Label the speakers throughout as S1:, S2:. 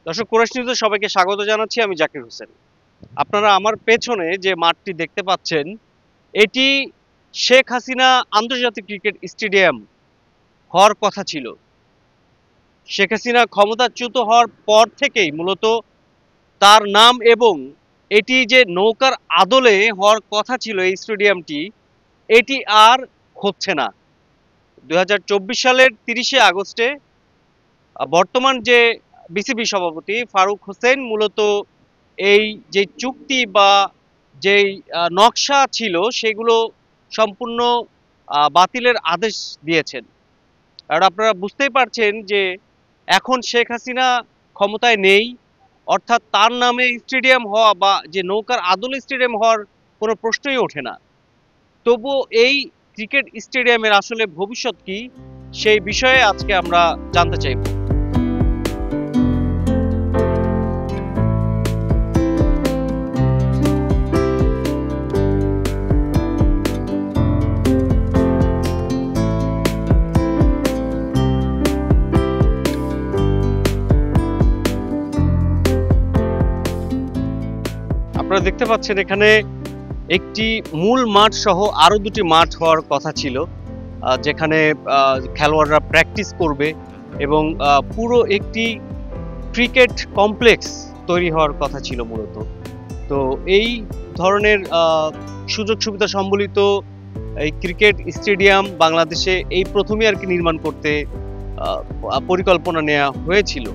S1: দর্শক, কুরাশ নিউজে সবাইকে স্বাগত জানাচ্ছি। আমি জাকির হোসেন। আপনারা আমার পেছনে যে মাঠটি দেখতে পাচ্ছেন, এটি শেখ হাসিনা আন্তর্জাতিক ক্রিকেট স্টেডিয়াম হওয়ার কথা ছিল। শেখ হাসিনা ক্ষমতাচ্যুত হওয়ার পর থেকেই মূলত তার নাম এবং এটি যে নৌকার আদলে হওয়ার কথা ছিল এই স্টেডিয়ামটি, এটি আর হচ্ছে না। ২০২৪ সালের ৩০শে আগস্টে বর্তমান যে বিসিবি সভাপতি ফারুক হোসেন মূলত এই যে চুক্তি বা যেই নকশা ছিল সেগুলো সম্পূর্ণ বাতিলের আদেশ দিয়েছেন। আর আপনারা বুঝতেই পারছেন যে এখন শেখ হাসিনা ক্ষমতায় নেই, অর্থাৎ তার নামে স্টেডিয়াম হওয়া বা যে নৌকার আদলে স্টেডিয়াম হওয়ার কোনো প্রশ্নই ওঠে না। তবুও এই ক্রিকেট স্টেডিয়ামের আসলে ভবিষ্যৎ কি, সেই বিষয়ে আজকে আমরা জানতে চাইব। আপনারা দেখতে পাচ্ছেন এখানে একটি মূল মাঠ সহ আরো দুটি মাঠ হওয়ার কথা ছিল, যেখানে খেলোয়াড়রা প্র্যাকটিস করবে এবং পুরো একটি ক্রিকেট কমপ্লেক্স তৈরি হওয়ার কথা ছিল মূলত। তো এই ধরনের সুযোগ সুবিধা সম্বলিত এই ক্রিকেট স্টেডিয়াম বাংলাদেশে এই প্রথমই আর কি নির্মাণ করতে পরিকল্পনা নেওয়া হয়েছিল।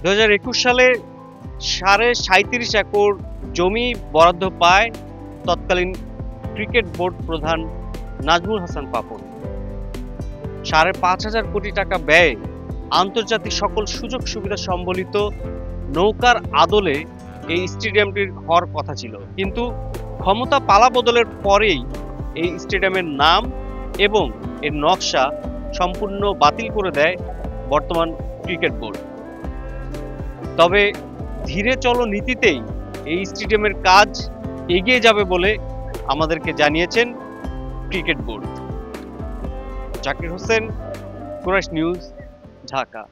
S1: ২০২১ সালে ৩৭.৫ একর জমি বরাদ্দ পায় তৎকালীন ক্রিকেট বোর্ড প্রধান নাজমুল হাসান পাপন। ৫,৫০০ কোটি টাকা ব্যয়ে আন্তর্জাতিক সকল সুযোগ সুবিধা সম্বলিত নৌকার আদলে এই স্টেডিয়ামটির হওয়ার কথা ছিল, কিন্তু ক্ষমতা পালাবদলের পরেই এই স্টেডিয়ামের নাম এবং এর নকশা সম্পূর্ণ বাতিল করে দেয় বর্তমান ক্রিকেট বোর্ড। তবে ধীরে চলো নীতিতেই এই স্টেডিয়ামের কাজ এগিয়ে যাবে বলে আমাদেরকে জানিয়েছেন ক্রিকেট বোর্ড। জাকির হোসেন, কুরাশ নিউজ, ঢাকা।